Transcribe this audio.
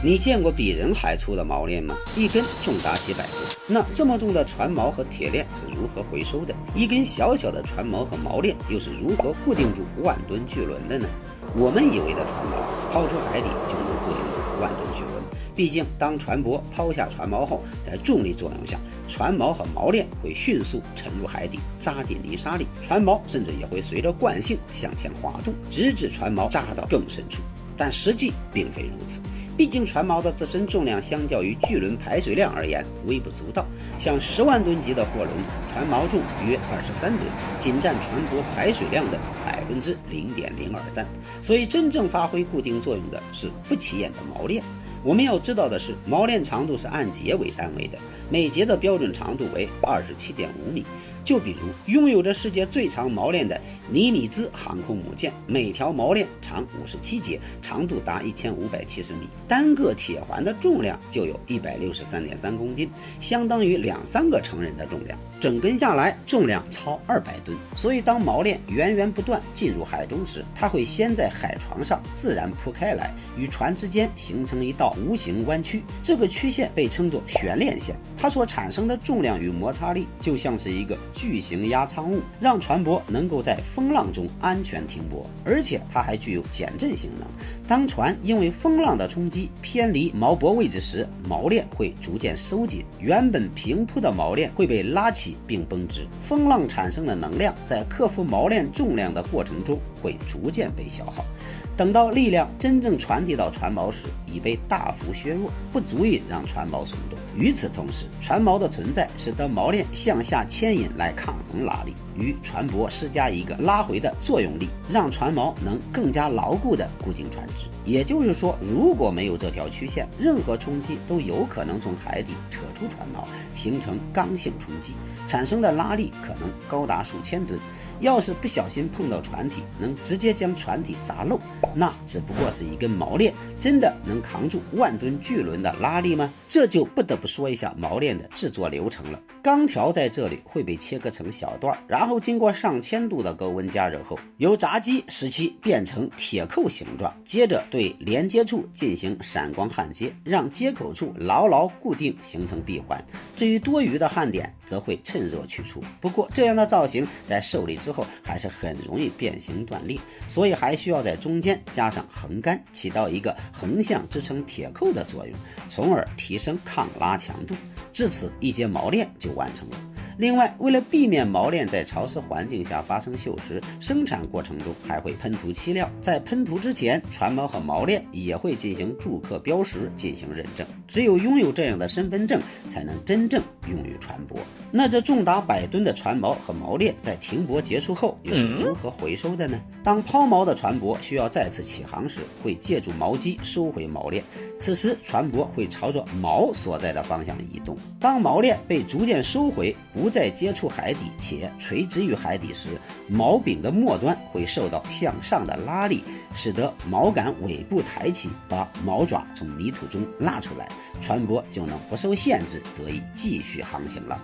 你见过比人还粗的锚链吗？一根重达几百吨。那这么重的船锚和铁链是如何回收的？一根小小的船锚和锚链又是如何固定住万吨巨轮的呢？我们以为的船锚抛出海底就能固定住万吨巨轮，毕竟当船舶抛下船锚后，在重力作用下，船锚和锚链会迅速沉入海底，扎进泥沙里，船锚甚至也会随着惯性向前滑动，直至船锚扎到更深处。但实际并非如此，毕竟船锚的自身重量相较于巨轮排水量而言微不足道，像10万吨级的货轮，船锚重约23吨，仅占船舶排水量的0.023%。所以真正发挥固定作用的是不起眼的锚链。我们要知道的是，锚链长度是按节为单位的，每节的标准长度为27.5米。就比如拥有着世界最长锚链的尼米兹航空母舰，每条锚链长57节，长度达1570米，单个铁环的重量就有163.3公斤，相当于2-3个成人的重量，整根下来重量超200吨。所以当锚链源源不断进入海中时，它会先在海床上自然铺开来，与船之间形成一道无形弯曲，这个曲线被称作悬链线，它所产生的重量与摩擦力就像是一个巨型压舱物，让船舶能够在风浪中安全停泊，而且它还具有减震性能。当船因为风浪的冲击偏离锚泊位置时，锚链会逐渐收紧，原本平铺的锚链会被拉起并绷直，风浪产生的能量在克服锚链重量的过程中会逐渐被消耗，等到力量真正传递到船锚时，已被大幅削弱，不足以让船锚松动。与此同时，船锚的存在使得锚链向下牵引来抗衡拉力，与船舶施加一个拉回的作用力，让船锚能更加牢固地固定船只。也就是说，如果没有这条曲线，任何冲击都有可能从海底扯出船锚，形成刚性冲击，产生的拉力可能高达数千吨。要是不小心碰到船体，能直接将船体砸漏，那只不过是一根锚链，真的能扛住万吨巨轮的拉力吗？这就不得不说一下锚链的制作流程了。钢条在这里会被切割成小段，然后经过上千度的高温加热后，由闸机使其变成铁扣形状，接着对连接处进行闪光焊接，让接口处牢牢固定，形成闭环。至于多余的焊点则会趁热取出，不过这样的造型在受力之后还是很容易变形断裂，所以还需要在中间加上横杆，起到一个横向支撑铁扣的作用，从而提升抗拉强度。至此，一节锚链就完成了。另外，为了避免锚链在潮湿环境下发生锈蚀，生产过程中还会喷涂漆料。在喷涂之前，船锚和锚链也会进行注刻标识进行认证。只有拥有这样的身份证，才能真正用于船舶。那这重达100吨的船锚和锚链在停泊结束后又是如何回收的呢？当抛锚的船舶需要再次起航时，会借助锚机收回锚链，此时船舶会朝着锚所在的方向移动。当锚链被逐渐收回，不再接触海底且垂直于海底时，锚柄的末端会受到向上的拉力，使得锚杆尾部抬起，把锚爪从泥土中拉出来，船舶就能不受限制，得以继续航行了。